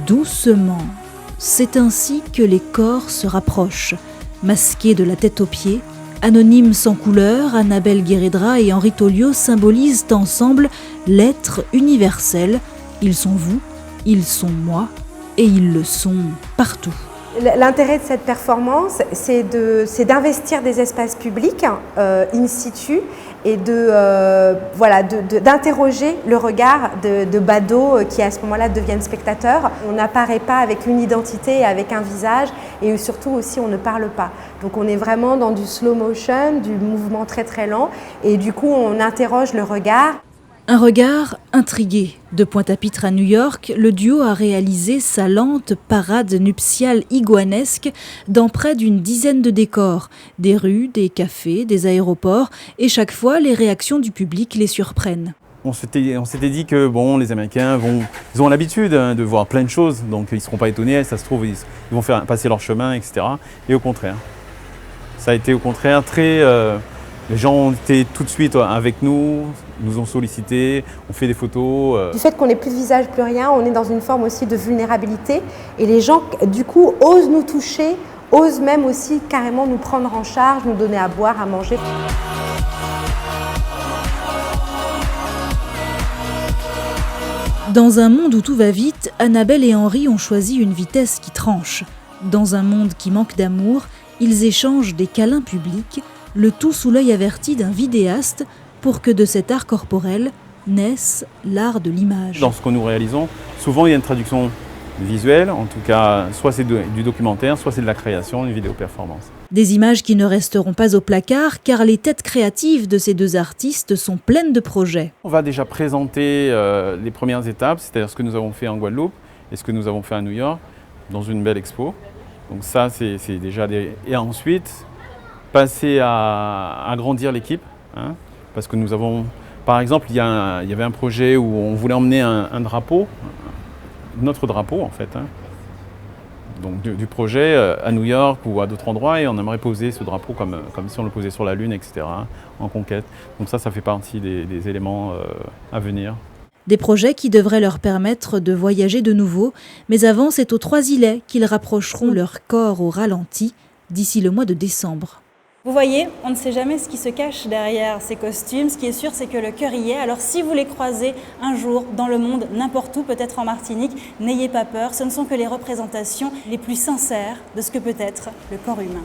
doucement. C'est ainsi que les corps se rapprochent. Masqués de la tête aux pieds, anonymes sans couleur, Annabelle Guérédra et Henri Tolliot symbolisent ensemble l'être universel. Ils sont vous, ils sont moi, et ils le sont partout. L'intérêt de cette performance, c'est d'investir des espaces publics in situ et d'interroger le regard de badauds qui à ce moment-là deviennent spectateurs. On n'apparaît pas avec une identité et avec un visage et surtout aussi on ne parle pas. Donc on est vraiment dans du slow motion, du mouvement très très lent et du coup on interroge le regard. Un regard intrigué. De Pointe-à-Pitre à New York, le duo a réalisé sa lente parade nuptiale iguanesque dans près d'une dizaine de décors. Des rues, des cafés, des aéroports, et chaque fois, les réactions du public les surprennent. On s'était dit que bon, les Américains ils ont l'habitude de voir plein de choses, donc ils ne seront pas étonnés, ça se trouve, ils vont faire passer leur chemin, etc. Et au contraire, ça a été au contraire très... les gens ont été tout de suite avec nous ont sollicité, on fait des photos. Du fait qu'on n'ait plus de visage, plus rien, on est dans une forme aussi de vulnérabilité et les gens, du coup, osent nous toucher, osent même aussi carrément nous prendre en charge, nous donner à boire, à manger. Dans un monde où tout va vite, Annabelle et Henri ont choisi une vitesse qui tranche. Dans un monde qui manque d'amour, ils échangent des câlins publics, le tout sous l'œil averti d'un vidéaste pour que de cet art corporel naisse l'art de l'image. Dans ce que nous réalisons, souvent il y a une traduction visuelle, en tout cas soit c'est du documentaire, soit c'est de la création, une vidéo performance. Des images qui ne resteront pas au placard car les têtes créatives de ces deux artistes sont pleines de projets. On va déjà présenter les premières étapes, c'est-à-dire ce que nous avons fait en Guadeloupe et ce que nous avons fait à New York dans une belle expo. Donc ça c'est déjà Et ensuite, passer à agrandir l'équipe, hein, parce que nous avons, par exemple, il y avait un projet où on voulait emmener un drapeau, notre drapeau en fait, hein, donc du projet à New York ou à d'autres endroits et on aimerait poser ce drapeau comme si on le posait sur la Lune, etc., en conquête. Donc ça fait partie des éléments à venir. Des projets qui devraient leur permettre de voyager de nouveau, mais avant c'est aux Trois-Îlets qu'ils rapprocheront leur corps au ralenti d'ici le mois de décembre. Vous voyez, on ne sait jamais ce qui se cache derrière ces costumes. Ce qui est sûr, c'est que le cœur y est. Alors si vous les croisez un jour dans le monde, n'importe où, peut-être en Martinique, n'ayez pas peur. Ce ne sont que les représentations les plus sincères de ce que peut être le corps humain.